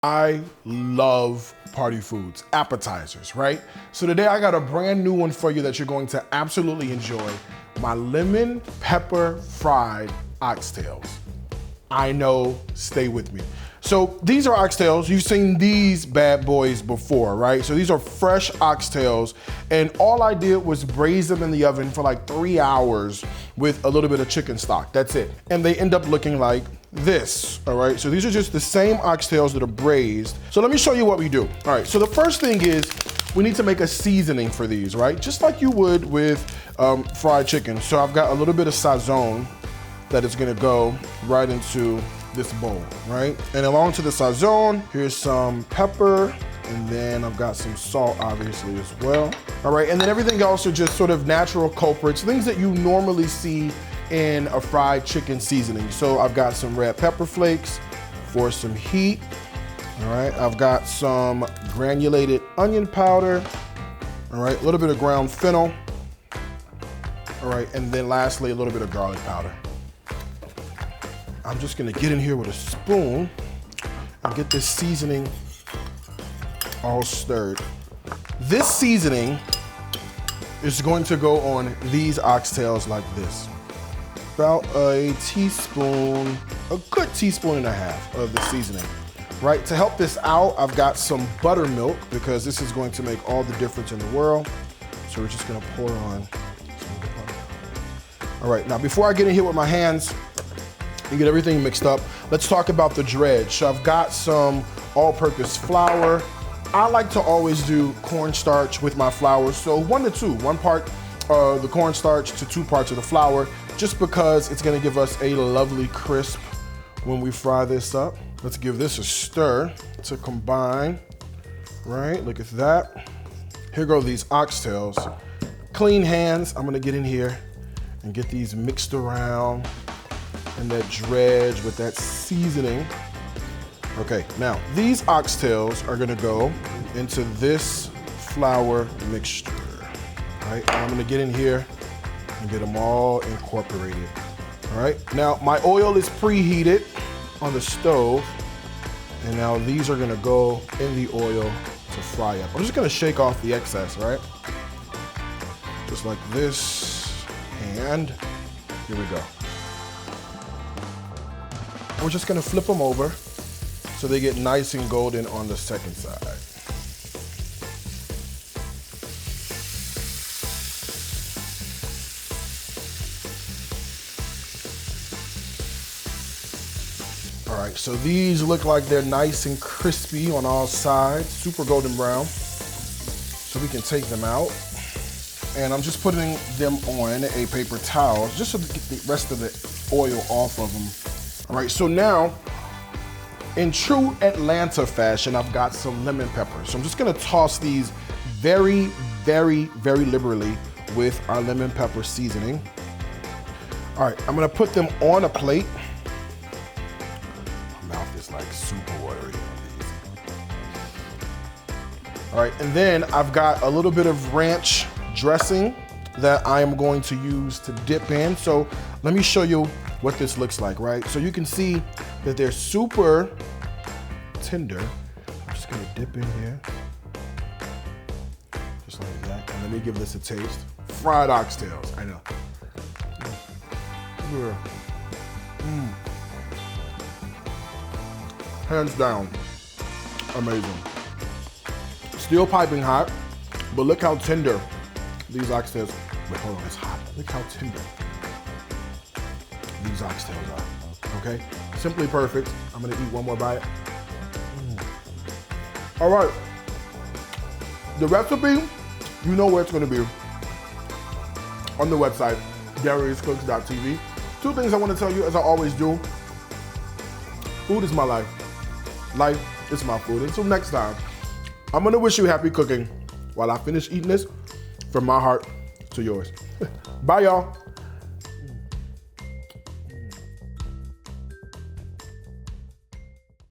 I love party foods, appetizers, right? So today I got a brand new one for you that you're going to absolutely enjoy. My lemon pepper fried oxtails. I know, stay with me. So these are oxtails. You've seen these bad boys before, right? So these are fresh oxtails, and all I did was braise them in the oven for like 3 hours with a little bit of chicken stock. That's it. And they end up looking like this, all right? So these are just the same oxtails that are braised. So let me show you what we do. All right, so the first thing is we need to make a seasoning for these, right? Just like you would with fried chicken. So I've got a little bit of sazon that is gonna go right into this bowl, right? And along to the sazon, here's some pepper, and then I've got some salt, obviously, as well. All right, and then everything else are just sort of natural culprits, things that you normally see in a fried chicken seasoning. So I've got some red pepper flakes for some heat. All right, I've got some granulated onion powder. All right, a little bit of ground fennel. All right, and then lastly, a little bit of garlic powder. I'm just gonna get in here with a spoon and get this seasoning all stirred. This seasoning is going to go on these oxtails like this. About a teaspoon, a good teaspoon and a half of the seasoning. Right, to help this out, I've got some buttermilk because this is going to make all the difference in the world. So we're just gonna pour on some of the buttermilk. All right, now before I get in here with my hands and get everything mixed up, let's talk about the dredge. So I've got some all-purpose flour. I like to always do cornstarch with my flour. So 1 to 2, 1 part the cornstarch to 2 parts of the flour, just because it's gonna give us a lovely crisp when we fry this up. Let's give this a stir to combine, right? Look at that. Here go these oxtails. Clean hands, I'm gonna get in here and get these mixed around and that dredge with that seasoning. Okay, now these oxtails are gonna go into this flour mixture, right? I'm gonna get in here and get them all incorporated, all right? Now my oil is preheated on the stove, and now these are gonna go in the oil to fry up. I'm just gonna shake off the excess, right? Just like this, and here we go. We're just gonna flip them over so they get nice and golden on the second side. All right, so these look like they're nice and crispy on all sides, super golden brown. So we can take them out. And I'm just putting them on a paper towel just so to get the rest of the oil off of them. All right, so now, in true Atlanta fashion, I've got some lemon pepper. So I'm just gonna toss these very, very, very liberally with our lemon pepper seasoning. All right, I'm gonna put them on a plate. My mouth is like super watery on these. All right, and then I've got a little bit of ranch dressing that I am going to use to dip in. So let me show you what this looks like, right? So you can see that they're super tender. I'm just gonna dip in here, just like that. And let me give this a taste. Fried oxtails, I know. Hands down, amazing. Still piping hot, but look how tender these oxtails. Wait, hold on, it's hot. Look how tender these oxtails are, okay? Simply perfect. I'm gonna eat one more bite. All right, the recipe, you know where it's gonna be. On the website, Gary'sCooks.tv. 2 things I wanna tell you, as I always do. Food is my life. Life is my food. Until next time, I'm gonna wish you happy cooking while I finish eating this from my heart to yours. Bye, y'all.